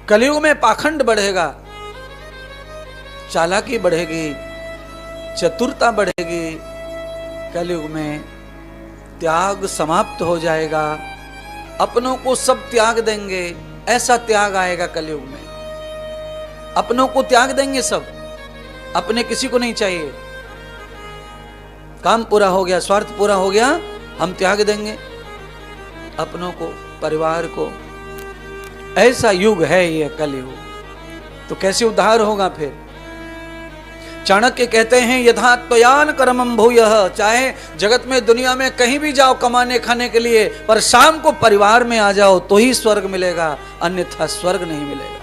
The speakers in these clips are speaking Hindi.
कलयुग में पाखंड बढ़ेगा, चालाकी बढ़ेगी, चतुरता बढ़ेगी। कलयुग में त्याग समाप्त हो जाएगा, अपनों को सब त्याग देंगे, ऐसा त्याग आएगा कलयुग में। अपनों को त्याग देंगे सब, अपने किसी को नहीं चाहिए। काम पूरा हो गया, स्वार्थ पूरा हो गया, हम त्याग देंगे अपनों को, परिवार को। ऐसा युग है ये कलयुग। तो कैसे उद्धार होगा फिर? चाणक्य कहते हैं यथा त्वयान कर्मं भूयः, चाहे जगत में दुनिया में कहीं भी जाओ कमाने खाने के लिए, पर शाम को परिवार में आ जाओ तो ही स्वर्ग मिलेगा, अन्यथा स्वर्ग नहीं मिलेगा।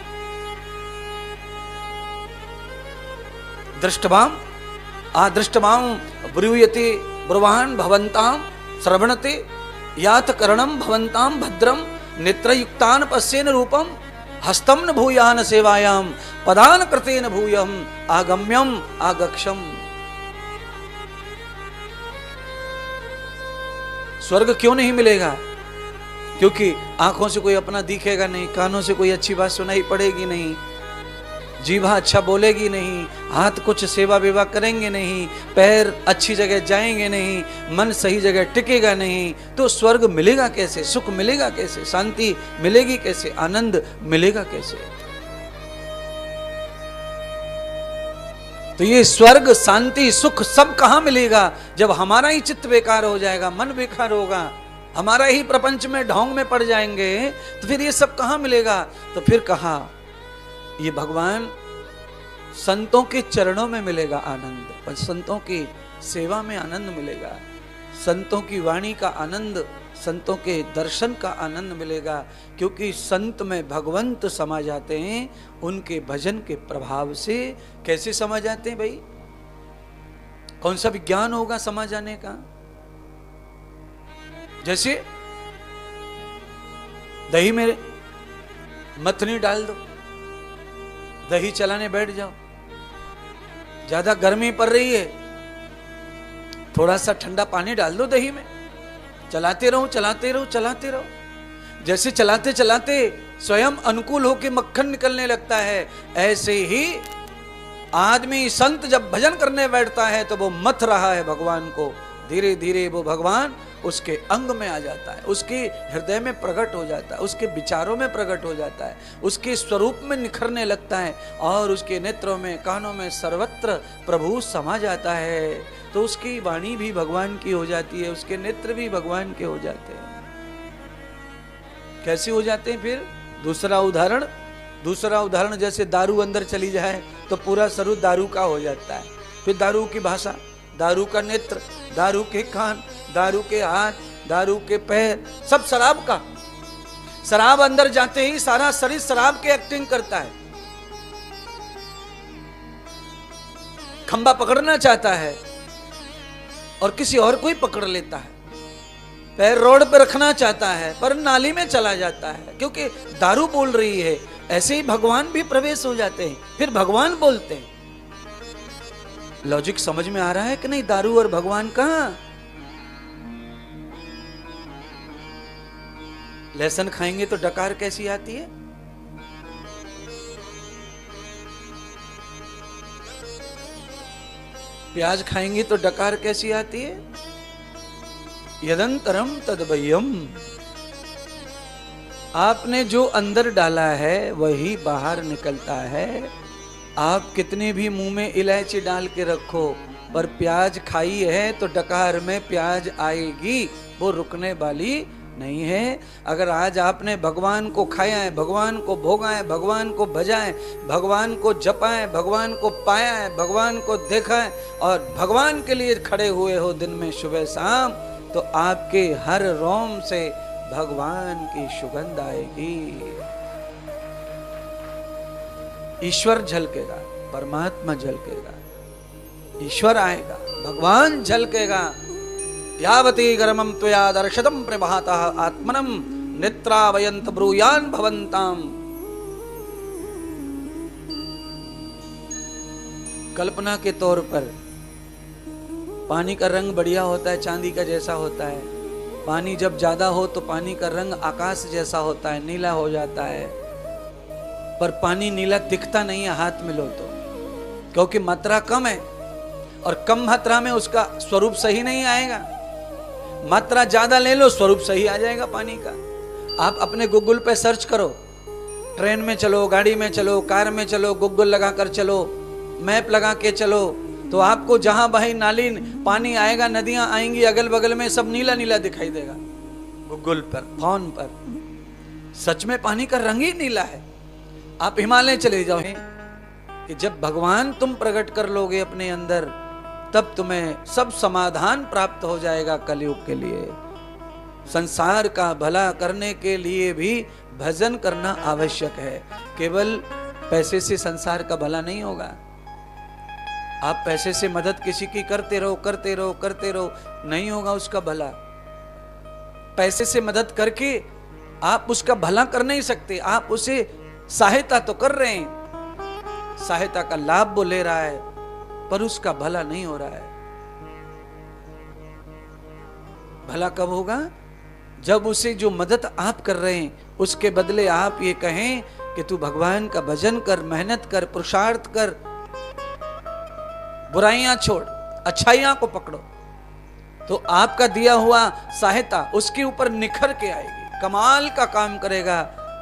दृष्टवाम आदृष्टवाम ब्रूयते ब्रुवान भवन्ताम श्रवणते यात करणम भवन्ताम भद्रम नेत्रयुक्तान पश्येन रूपम हस्तम न भूयान सेवायाम पदान कृतेन भूयम आगम्यम आगक्षम। स्वर्ग क्यों नहीं मिलेगा? क्योंकि आंखों से कोई अपना दिखेगा नहीं, कानों से कोई अच्छी बात सुनाई पड़ेगी नहीं, जीभा अच्छा बोलेगी नहीं, हाथ कुछ सेवा विवा करेंगे नहीं, पैर अच्छी जगह जाएंगे नहीं, मन सही जगह टिकेगा नहीं, तो स्वर्ग मिलेगा कैसे? सुख मिलेगा कैसे? शांति मिलेगी कैसे? आनंद मिलेगा कैसे? तो ये स्वर्ग, शांति, सुख सब कहां मिलेगा? जब हमारा ही चित्त बेकार हो जाएगा, मन बेकार होगा, हमारा ही प्रपंच में ढोंग में पड़ जाएंगे, तो फिर ये सब कहां मिलेगा? तो फिर कहा ये भगवान संतों के चरणों में मिलेगा आनंद, पर संतों की सेवा में आनंद मिलेगा, संतों की वाणी का आनंद, संतों के दर्शन का आनंद मिलेगा। क्योंकि संत में भगवंत समा जाते हैं उनके भजन के प्रभाव से। कैसे समा जाते हैं भाई? कौन सा विज्ञान होगा समा जाने का? जैसे दही में मथनी डाल दो, दही चलाने बैठ जाओ, ज्यादा गर्मी पड़ रही है, थोड़ा सा ठंडा पानी डाल दो दही में, चलाते रहो चलाते रहो चलाते रहो। जैसे चलाते चलाते स्वयं अनुकूल होकर मक्खन निकलने लगता है, ऐसे ही आदमी संत जब भजन करने बैठता है तो वो मथ रहा है भगवान को, धीरे धीरे वो भगवान उसके अंग में आ जाता है, उसके हृदय में प्रकट हो जाता है, उसके विचारों में प्रकट हो जाता है, उसके स्वरूप में निखरने लगता है, और उसके नेत्रों में, कानों में, सर्वत्र प्रभु समा जाता है। तो उसकी वाणी भी भगवान की हो जाती है, उसके नेत्र भी भगवान के हो जाते हैं। कैसे हो जाते हैं फिर? दूसरा उदाहरण जैसे दारू अंदर चली जाए तो पूरा स्वरूप दारू का हो जाता है। फिर दारू की भाषा, दारू का नेत्र, दारू के कान, दारू के हाथ, दारू के पैर, सब शराब का। शराब अंदर जाते ही सारा शरीर शराब के एक्टिंग करता है। खंबा पकड़ना चाहता है और किसी और को ही पकड़ लेता है, पैर रोड पे रखना चाहता है पर नाली में चला जाता है, क्योंकि दारू बोल रही है। ऐसे ही भगवान भी प्रवेश हो जाते हैं, फिर भगवान बोलते हैं। लॉजिक समझ में आ रहा है कि नहीं? दारू और भगवान कहां? लहसुन खाएंगे तो डकार कैसी आती है? प्याज खाएंगे तो डकार कैसी आती है? यदंतरम तदभयम। आपने जो अंदर डाला है वही बाहर निकलता है। आप कितने भी मुंह में इलायची डाल के रखो, पर प्याज खाई है तो डकार में प्याज आएगी, वो रुकने वाली नहीं है। अगर आज आपने भगवान को खाया है, भगवान को भोगा है, भगवान को भजा है, भगवान को जपा है, भगवान को पाया है, भगवान को देखा है और भगवान के लिए खड़े हुए हो दिन में सुबह शाम, तो आपके हर रोम से भगवान की सुगंध आएगी। ईश्वर झलकेगा, परमात्मा झलकेगा, ईश्वर आएगा, भगवान झलकेगा। यावती गर्मम त्वया दर्शतम प्रभातः आत्मनम नेत्रावयंत ब्रूयान भवन्ताम। कल्पना के तौर पर पानी का रंग बढ़िया होता है, चांदी का जैसा होता है। पानी जब ज्यादा हो तो पानी का रंग आकाश जैसा होता है, नीला हो जाता है। पर पानी नीला दिखता नहीं है हाथ में लो तो, क्योंकि मात्रा कम है और कम मात्रा में उसका स्वरूप सही नहीं आएगा। मात्रा ज्यादा ले लो, स्वरूप सही आ जाएगा पानी का। आप अपने गूगल पे सर्च करो, ट्रेन में चलो, गाड़ी में चलो, कार में चलो, गूगल लगा कर चलो, मैप लगा के चलो, तो आपको जहां भाई नाली पानी आएगा, नदियां आएंगी, अगल बगल में सब नीला नीला दिखाई देगा गूगल पर, फोन पर। सच में पानी का रंग ही नीला है। आप हिमालय चले जाओ कि जब भगवान तुम प्रकट कर लोगे अपने अंदर, तब तुम्हें सब समाधान प्राप्त हो जाएगा कलयुग के लिए। संसार का भला करने के लिए भी भजन करना आवश्यक है। केवल पैसे से संसार का भला नहीं होगा। आप पैसे से मदद किसी की करते रहो, करते रहो, करते रहो, नहीं होगा उसका भला। पैसे से मदद करके आप उसका भला कर नहीं सकते। आप उसे सहायता तो कर रहे हैं, सहायता का लाभ वो ले रहा है, पर उसका भला नहीं हो रहा है। भला कब होगा? जब उसे जो मदद आप कर रहे हैं उसके बदले आप ये कहें कि तू भगवान का भजन कर, मेहनत कर, पुरुषार्थ कर, बुराइयां छोड़, अच्छाइयां को पकड़ो, तो आपका दिया हुआ सहायता उसके ऊपर निखर के आएगी, कमाल का काम करेगा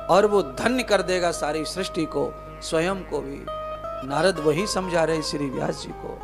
और वो धन्य कर देगा सारी सृष्टि को, स्वयं को भी। नारद वही समझा रहे श्री व्यास जी को।